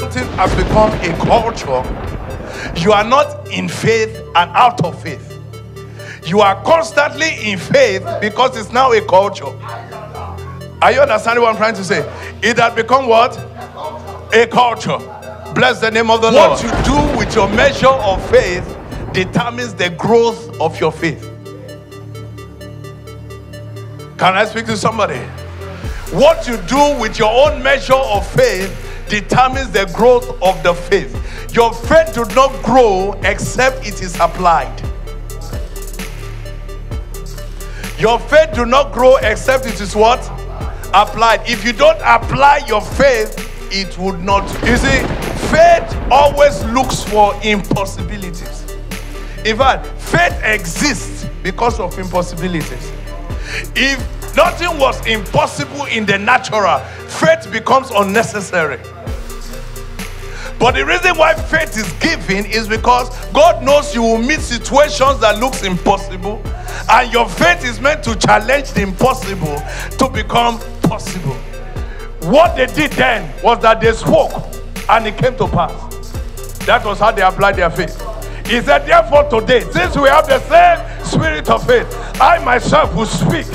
Something has become a culture. You are not in faith and out of faith. You are constantly in faith because it's now a culture. Are you understanding what I'm trying to say? It has become what? A culture. Bless the name of the Lord. What you do with your measure of faith determines the growth of your faith. Can I speak to somebody? What you do with your own measure of faith determines the growth of the faith. Your faith does not grow except it is applied. Your faith do not grow except it is what? Applied. If you don't apply your faith, it would not. You see, faith always looks for impossibilities. In fact, faith exists because of impossibilities. If nothing was impossible in the natural, faith becomes unnecessary. But the reason why faith is given is because God knows you will meet situations that looks impossible, and your faith is meant to challenge the impossible to become possible. What they did then was that they spoke and it came to pass. That was how they applied their faith. He said, therefore today, since we have the same spirit of faith, I myself will speak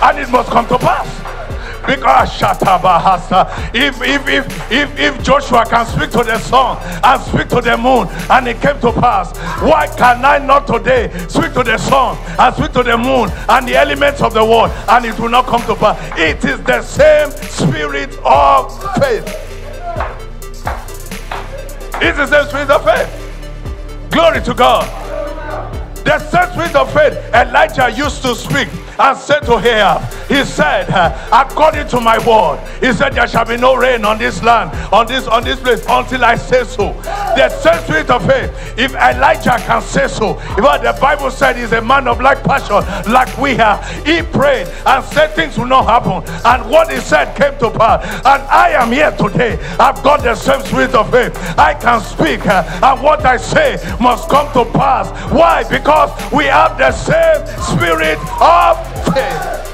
and it must come to pass. Because if Joshua can speak to the sun and speak to the moon and it came to pass, why can I not today speak to the sun and speak to the moon and the elements of the world and it will not come to pass? It is the same spirit of faith. It's the same spirit of faith. Glory to God. The same spirit of faith Elijah used to speak and said to Ahab, he said, according to my word, he said, there shall be no rain on this land, on this place, until I say so. The same spirit of faith, if Elijah can say so, if the Bible said he's a man of like passion, like we are, he prayed and said things will not happen, and what he said came to pass. And I am here today, I've got the same spirit of faith. I can speak, and what I say must come to pass. Why? Because we have the same spirit of faith.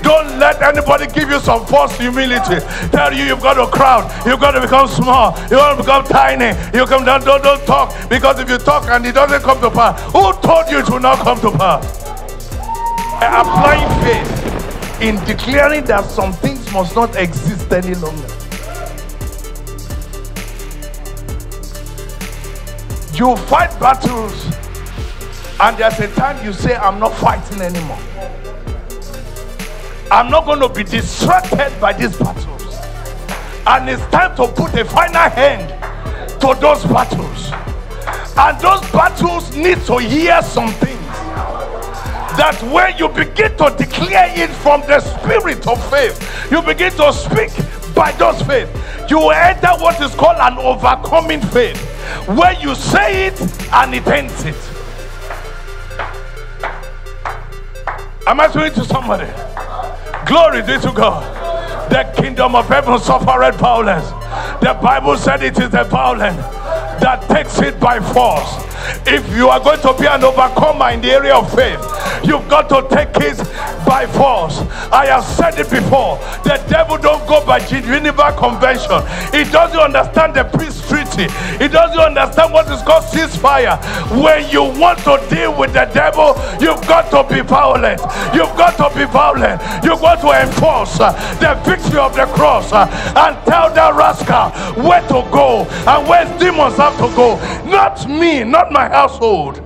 Don't let anybody give you some false humility. Tell you you've got to crowd, you've got to become small, you've got to become tiny. You come down, don't talk, because if you talk and it doesn't come to pass, who told you it will not come to pass? Applying faith in declaring that some things must not exist any longer. You fight battles, and there's a time you say, I'm not fighting anymore. I'm not going to be distracted by these battles. And it's time to put a final end to those battles. And those battles need to hear some things. That when you begin to declare it from the spirit of faith, you begin to speak by those faith, you will enter what is called an overcoming faith, where you say it and it ends it. Am I speaking to somebody? Glory be to God. The kingdom of heaven suffereth violence. The Bible said it is the violent that takes it by force. If you are going to be an overcomer in the area of faith, you've got to take it by force. I have said it before. The devil don't go by Geneva Convention. He doesn't understand the peace treaty. He doesn't understand what is called ceasefire. When you want to deal with the devil, you've got to be violent. You've got to be violent. You've got to enforce the victory of the cross and tell that rascal where to go and where demons have to go. Not me, not my household.